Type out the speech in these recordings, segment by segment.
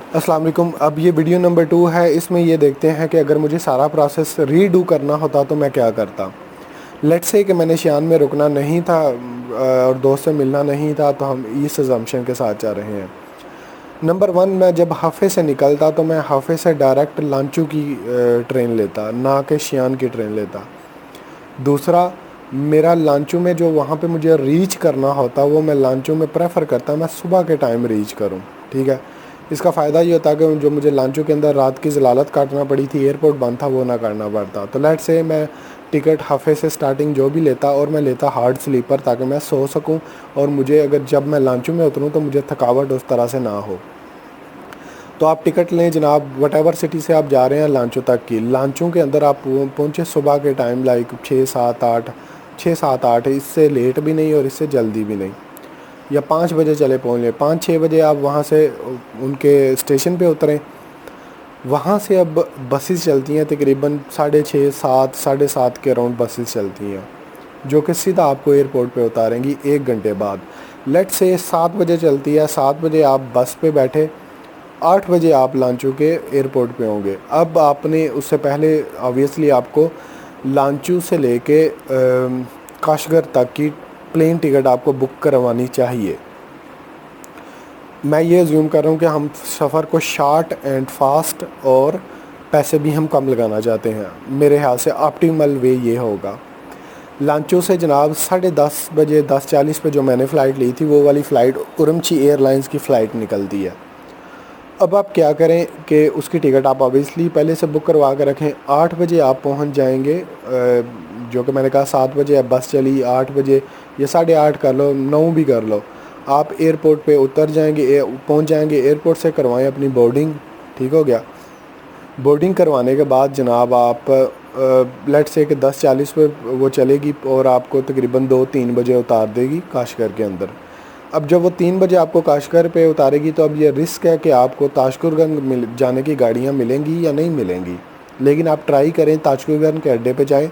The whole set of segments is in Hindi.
अस्सलाम वालेकुम। अब ये वीडियो नंबर 2 है। इसमें ये देखते हैं कि अगर मुझे सारा प्रोसेस रीडू करना होता तो मैं क्या करता। लेट्स से कि मैंने शियान में रुकना नहीं था और दोस्त से मिलना नहीं था, तो हम इस अजम्पशन के साथ जा रहे हैं। नंबर 1, मैं जब हाफे से निकलता तो मैं हाफे से डायरेक्ट लांचू की ट्रेन लेता, ना कि शियान की ट्रेन लेता। दूसरा, मेरा लांचू में जो वहाँ पे मुझे रीच करना होता वो मैं लांचू में प्रेफर करता मैं सुबह के टाइम रीच करूँ। ठीक है, इसका फ़ायदा ये होता है कि जो मुझे लांचू के अंदर रात की ज़लालत काटना पड़ी थी, एयरपोर्ट बंद था, वो ना करना पड़ता। तो लेट से मैं टिकट हाफे से स्टार्टिंग जो भी लेता और मैं लेता हार्ड स्लीपर, ताकि मैं सो सकूं और मुझे अगर जब मैं लांचू में उतरूं तो मुझे थकावट उस तरह से ना हो। तो आप टिकट लें जनाब, वटेवर सिटी से आप जा रहे हैं लांचू तक की। लांचू के अंदर आप पहुँचे सुबह के टाइम, लाइक 6-7-8, इससे लेट भी नहीं और इससे जल्दी भी नहीं, या 5 बजे चले पहुँच लें। 5-6 बजे आप वहाँ से उनके स्टेशन पे उतरें। वहाँ से अब बसेस चलती हैं तकरीबन 6:30, 7 के अराउंड बसेस चलती हैं, जो कि सीधा आपको एयरपोर्ट पे उतारेंगी 1 घंटे बाद। लेट से 7 बजे चलती है, 7 बजे आप बस पे बैठे, 8 बजे आप लांचू के एयरपोर्ट पे होंगे। अब आपने उससे पहले ऑब्वियसली आपको लांचू से लेके काशगर तक की प्लेन टिकट आपको बुक करवानी चाहिए। मैं ये अज्यूम कर रहा हूँ कि हम सफ़र को शार्ट एंड फास्ट और पैसे भी हम कम लगाना चाहते हैं। मेरे ख्याल से ऑप्टिमल वे ये होगा। लांचो से जनाब 10:30 बजे 10:40 पे जो मैंने फ़्लाइट ली थी, वो वाली फ़्लाइट उरमची एयरलाइंस की फ़्लाइट निकलती है। अब आप क्या करें कि उसकी टिकट आप ऑब्वियसली पहले से बुक करवा कर रखें। 8 बजे आप पहुंच जाएंगे, जो कि मैंने कहा 7 बजे अब बस चली, 8 बजे या 8:30 कर लो, 9 भी कर लो, आप एयरपोर्ट पे उतर जाएंगे, पहुंच जाएंगे। एयरपोर्ट से करवाएं अपनी बोर्डिंग। ठीक हो गया। बोर्डिंग करवाने के बाद जनाब आप लेट से कि 10:40 पे वो चलेगी और आपको तकरीबन 2-3 बजे उतार देगी काशगर के अंदर। अब जब वो 3 बजे आपको काशगर पे उतारेगी तो अब ये रिस्क है कि आपको ताशकुरगंज जाने की गाड़ियाँ मिलेंगी या नहीं मिलेंगी। लेकिन आप ट्राई करें, ताशकुरगंज के अड्डे पे जाएं,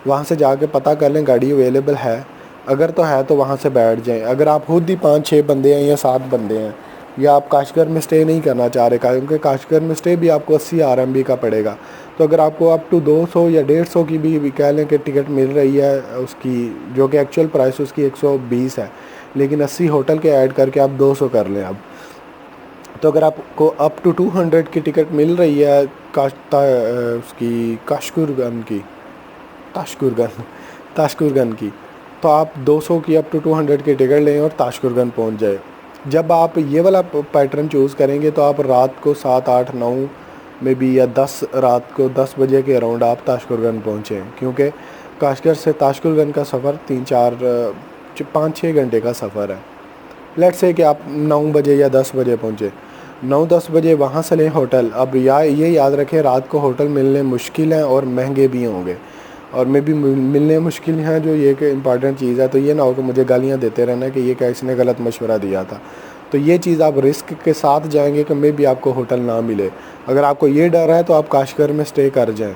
वहाँ से जाके पता कर लें गाड़ी अवेलेबल है। अगर तो है तो वहाँ से बैठ जाएं। अगर आप खुद ही 5-6 बंदे हैं या 7 बंदे हैं, या आप काशगर में स्टे नहीं करना चाह रहे, क्योंकि काशगर में स्टे भी आपको 80 RMB का पड़ेगा। तो अगर आपको अप टू 200 या 150 की भी कह लें कि टिकट मिल रही है उसकी, जो कि एक्चुअल प्राइस उसकी 120 है, लेकिन 80 होटल के ऐड करके आप 200 कर लें। अब तो अगर आपको अप टू 200 की टिकट मिल रही है उसकी काशकुरगन की, ताशकुरगन की, तो आप 200 की अप टू 200 की टिकट लें और ताशकुरगन पहुंच जाए। जब आप ये वाला पैटर्न चूज़ करेंगे तो आप रात को 7-8-9 में भी, या 10 रात को 10 बजे के अराउंड आप ताशकुरगन पहुँचें, क्योंकि काशगर से ताशकुरगन का सफ़र 5-6 घंटे का सफ़र है। लेट्स से कि आप 9 बजे या 10 बजे पहुँचे, 9-10 बजे वहाँ से लें होटल। अब ये याद रखें, रात को होटल मिलने मुश्किल हैं और महंगे भी होंगे, और मे भी मिलने मुश्किल हैं, जो ये कि इम्पॉर्टेंट चीज़ है। तो ये ना हो कि मुझे गालियाँ देते रहना कि ये क्या इसने गलत मशवरा दिया था। तो ये चीज़ आप रिस्क के साथ जाएंगे कि मे भी आपको होटल ना मिले। अगर आपको ये डर है तो आप काशगर में स्टे कर जाएं।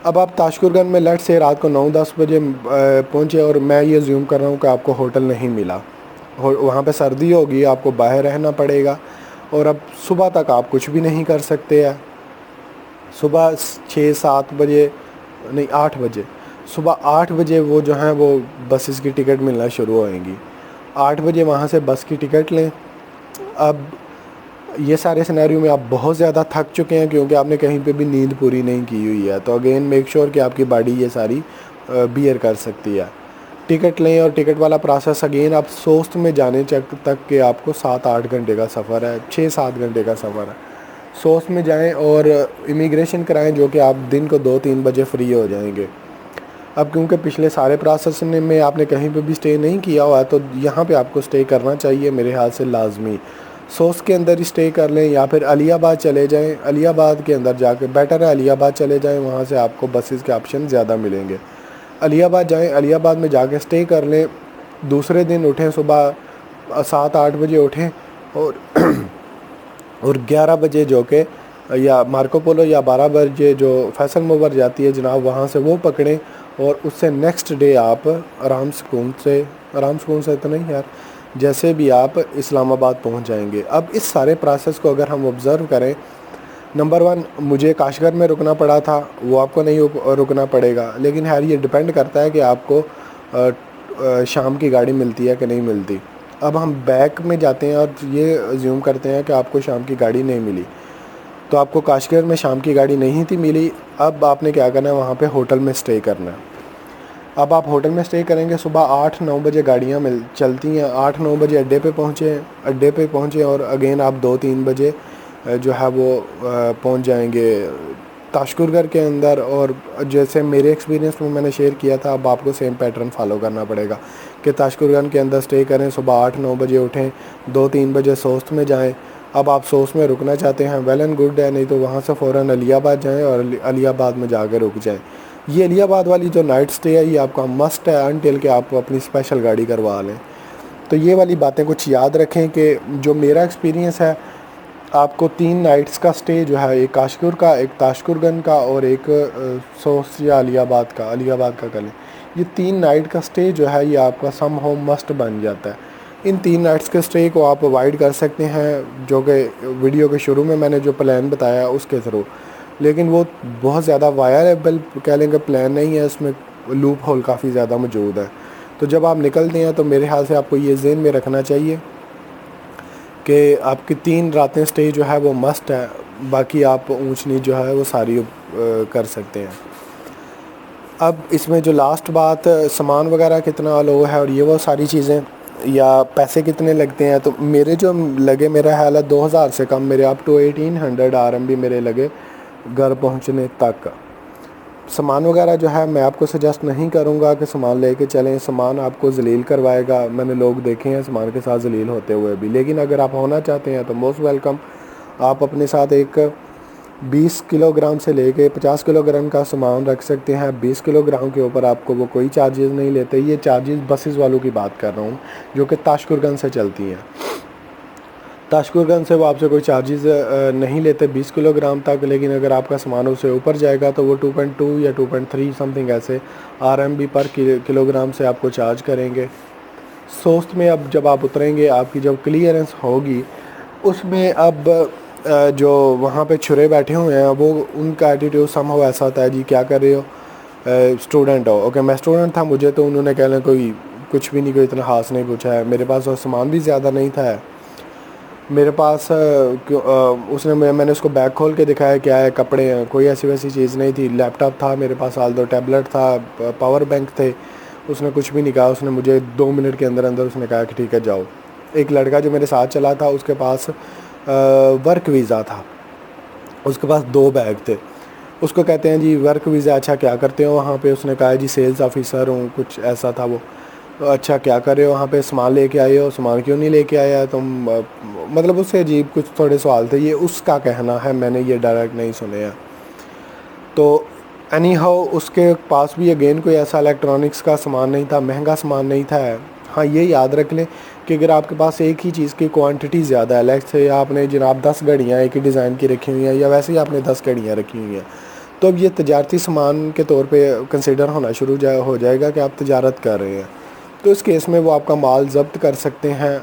अब आप ताशकुरगन में लेट से रात को 9-10 बजे पहुँचे और मैं ये ज्यूम कर रहा हूँ कि आपको होटल नहीं मिला, वहाँ पे सर्दी होगी, आपको बाहर रहना पड़ेगा, और अब सुबह तक आप कुछ भी नहीं कर सकते हैं। सुबह 6-7 बजे नहीं, 8 बजे, सुबह 8 बजे वो जो हैं वो बसेस की टिकट मिलना शुरू होएंगी। 8 बजे वहाँ से बस की टिकट लें। अब ये सारे सिनेरियो में आप बहुत ज़्यादा थक चुके हैं क्योंकि आपने कहीं पे भी नींद पूरी नहीं की हुई है, तो अगेन मेक श्योर कि आपकी बॉडी ये सारी बियर कर सकती है। टिकट लें और टिकट वाला प्रोसेस अगेन आप सोस्ट में जाने तक के आपको 7-8 घंटे का सफ़र है, 6-7 घंटे का सफ़र है। सोस्ट में जाएं और इमिग्रेशन कराएं, जो कि आप दिन को 2-3 बजे फ्री हो जाएंगे। अब क्योंकि पिछले सारे प्रोसेस में आपने कहीं पे भी स्टे नहीं किया हुआ, तो यहाँ पे आपको स्टे करना चाहिए मेरे ख्याल से लाजमी। सोस के अंदर ही स्टे कर लें या फिर अलियाबाद चले जाएं। अलियाबाद के अंदर जाके बेटर है, अलियाबाद चले जाएं, वहाँ से आपको बसेस के ऑप्शन ज़्यादा मिलेंगे। अलियाबाद जाएं, अलियाबाद में जाके स्टे कर लें। दूसरे दिन उठें, सुबह 7-8 बजे उठें और 11 बजे जो कि या मार्को पोलो या 12 बजे जो फैसल मोवर जाती है जनाब, वहाँ से वो पकड़ें और उससे नेक्स्ट डे आप आराम सुकून से तो नहीं यार, जैसे भी आप इस्लामाबाद पहुंच जाएंगे। अब इस सारे प्रोसेस को अगर हम ऑब्ज़र्व करें, नंबर 1 मुझे काशगर में रुकना पड़ा था, वो आपको नहीं रुकना पड़ेगा, लेकिन यार ये डिपेंड करता है कि आपको शाम की गाड़ी मिलती है कि नहीं मिलती। अब हम बैक में जाते हैं और ये अज्यूम करते हैं कि आपको शाम की गाड़ी नहीं मिली, तो आपको काशगर में शाम की गाड़ी नहीं थी मिली। अब आपने क्या करना है, वहाँ पे होटल में स्टे करना है। अब आप होटल में स्टे करेंगे, सुबह 8-9 बजे गाड़ियाँ चलती हैं, 8-9 बजे अड्डे पे पहुँचे और अगेन आप 2-3 बजे जो है वो पहुँच जाएंगे ताशकुरगढ़ के अंदर। और जैसे मेरे एक्सपीरियंस में मैंने शेयर किया था, अब आपको सेम पैटर्न फॉलो करना पड़ेगा कि ताशकुरगढ़ के अंदर स्टे करें, सुबह 8-9 बजे उठें, 2-3 बजे सोस्त में जाएं। अब आप सोस्त में रुकना चाहते हैं, वेल एंड गुड है, नहीं तो वहाँ से फ़ौरन अलियाबाद जाएं और अलियाबाद में जाकर रुक जाएं। ये अलियाबाद वाली जो नाइट स्टे है, ये आपका मस्ट है अनटिल कि आप अपनी स्पेशल गाड़ी करवा लें। तो ये वाली बातें कुछ याद रखें कि जो मेरा एक्सपीरियंस है, आपको 3 नाइट्स का स्टे जो है, एक काशकुर का, एक ताशकुरगन का और एक सोस या अलियाबाद का कर लें। ये 3 नाइट का स्टे जो है ये आपका सम होम मस्ट बन जाता है। इन 3 नाइट्स के स्टे को आप अवॉइड कर सकते हैं, जो कि वीडियो के शुरू में मैंने जो प्लान बताया उसके थ्रू, लेकिन वो बहुत ज़्यादा वायरेबल कह लेंगे प्लान नहीं है, इसमें लूप होल काफ़ी ज़्यादा मौजूद है। तो जब आप निकलते हैं तो मेरे ख्याल से आपको ये ज़हन में रखना चाहिए कि आपकी 3 रातें स्टे जो है वो मस्ट है, बाकी आप ऊंच नीच जो है वो सारी कर सकते हैं। अब इसमें जो लास्ट बात, सामान वगैरह कितना लो है और ये वो सारी चीज़ें, या पैसे कितने लगते हैं, तो मेरे जो लगे, मेरा ख्याल है 2000 से कम, मेरे अप टू 1800 RMB मेरे लगे घर पहुंचने तक। सामान वगैरह जो है मैं आपको सजेस्ट नहीं करूंगा कि सामान लेके चलें, सामान आपको जलील करवाएगा। मैंने लोग देखे हैं सामान के साथ जलील होते हुए भी, लेकिन अगर आप होना चाहते हैं तो मोस्ट वेलकम। आप अपने साथ एक 20 किलोग्राम से लेके 50 किलोग्राम का सामान रख सकते हैं। 20 किलोग्राम के ऊपर आपको वो कोई चार्जेस नहीं लेते। ये चार्जेस बसेस वालों की बात कर रहा हूँ जो कि ताशकुरगंज से चलती हैं। ताशकुरगंज से वो आपसे कोई चार्जेस नहीं लेते 20 किलोग्राम तक, लेकिन अगर आपका सामान उससे ऊपर जाएगा तो वो 2.2 या 2.3 समथिंग ऐसे RMB पर किलोग्राम से आपको चार्ज करेंगे। सोस्त में अब जब आप उतरेंगे, आपकी जब क्लियरेंस होगी, उसमें अब जो वहाँ पे छुरे बैठे हुए हैं वो, उनका एटीट्यूड समहाउ ऐसा होता है, जी क्या कर रहे हो, स्टूडेंट हो। ओके, मैं स्टूडेंट था, मुझे तो उन्होंने कह लें कोई कुछ भी नहीं, कोई इतना खास नहीं पूछा है। मेरे पास और सामान भी ज़्यादा नहीं था मेरे पास। मैंने उसको बैग खोल के दिखाया क्या है, कपड़े हैं, कोई ऐसी वैसी चीज़ नहीं थी। लैपटॉप था मेरे पास, आल दो टैबलेट था, पावर बैंक थे। उसने कुछ भी नहीं कहा, उसने मुझे 2 मिनट के अंदर अंदर उसने कहा कि ठीक है जाओ। एक लड़का जो मेरे साथ चला था, उसके पास वर्क वीज़ा था, उसके पास 2 बैग थे। उसको कहते हैं जी वर्क वीज़ा, अच्छा क्या करते हो वहाँ पे? उसने कहा जी सेल्स ऑफिसर हूँ, कुछ ऐसा था वो। तो अच्छा क्या कर रहे हो वहाँ पे, सामान लेके आए हो, सामान क्यों नहीं लेके आया तुम? मतलब उससे अजीब कुछ थोड़े सवाल थे, ये उसका कहना है, मैंने ये डायरेक्ट नहीं सुने हैं। तो एनी हाउ उसके पास भी अगेन कोई ऐसा इलेक्ट्रॉनिक्स का सामान नहीं था, महंगा सामान नहीं था। हाँ ये याद रख लें कि अगर आपके पास एक ही चीज़ की क्वांटिटी ज़्यादा है, लाइक से आपने जनाब 10 घड़ियाँ एक ही डिज़ाइन की रखी हुई हैं, या वैसे ही आपने 10 घड़ियाँ रखी हुई हैं, तो अब ये तजारती सामान के तौर पे कंसिडर होना शुरू हो जाएगा कि आप तजारत कर रहे हैं। तो इस केस में वो आपका माल ज़ब्त कर सकते हैं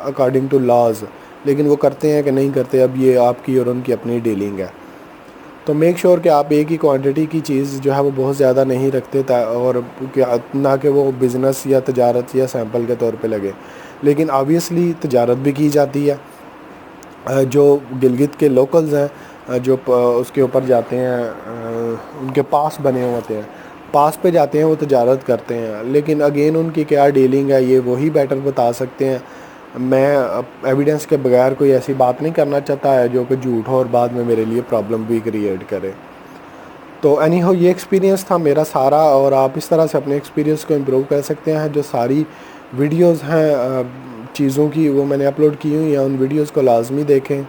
अकॉर्डिंग टू लॉज, लेकिन वो करते हैं कि नहीं करते, अब ये आपकी और उनकी अपनी डीलिंग है। तो मेक श्योर कि आप एक ही क्वांटिटी की चीज़ जो है वो बहुत ज़्यादा नहीं रखते, और ना कि वो बिज़नेस या तजारत या सैंपल के तौर पे लगे। लेकिन ऑब्वियसली तजारत भी की जाती है। जो गिलगित के लोकल्स हैं जो उसके ऊपर जाते हैं, उनके पास बने हुए होते हैं, पास पे जाते हैं, वो तजारत करते हैं। लेकिन अगेन उनकी क्या डीलिंग है ये वही बेटर बता सकते हैं। मैं एविडेंस के बगैर कोई ऐसी बात नहीं करना चाहता है जो कि झूठ हो और बाद में मेरे लिए प्रॉब्लम भी क्रिएट करे। तो एनी हो ये एक्सपीरियंस था मेरा सारा, और आप इस तरह से अपने एक्सपीरियंस को इम्प्रूव कर सकते हैं। जो सारी वीडियोस हैं चीज़ों की वो मैंने अपलोड की हुई हैं, उन वीडियोस को लाजमी देखें।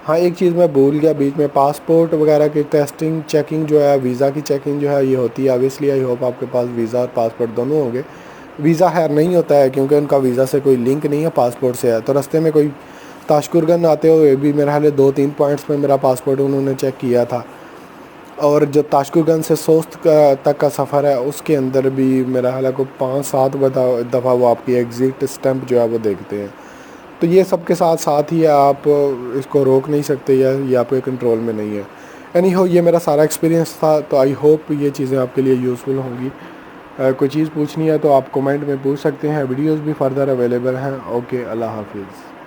हाँ एक चीज़ मैं भूल गया बीच में, पासपोर्ट वगैरह की टेस्टिंग चेकिंग जो है, वीज़ा की चेकिंग जो है ये होती है। ऑब्वियसली आई होप आपके पास वीज़ा और पासपोर्ट दोनों होंगे। वीज़ा खैर नहीं होता है क्योंकि उनका वीज़ा से कोई लिंक नहीं है, पासपोर्ट से है। तो रास्ते में कोई ताशकुरगंज आते हुए भी मेरा हाल 2-3 पॉइंट्स में मेरा पासपोर्ट उन्होंने चेक किया था, और जो ताशकुगंज से सोस्त तक का सफ़र है उसके अंदर भी मेरा ख्याल है को 5-7 दफ़ा वो आपकी एग्ज़िट स्टैंप जो है वो देखते हैं। तो ये सबके साथ साथ ही है, आप इसको रोक नहीं सकते या ये आपके कंट्रोल में नहीं है। एनी हो, ये मेरा सारा एक्सपीरियंस था, तो आई होप ये चीज़ें आपके लिए यूज़फुल होंगी। कोई चीज़ पूछनी है तो आप कमेंट में पूछ सकते हैं। वीडियोस भी फर्दर अवेलेबल हैं। ओके, अल्लाह हाफिज़।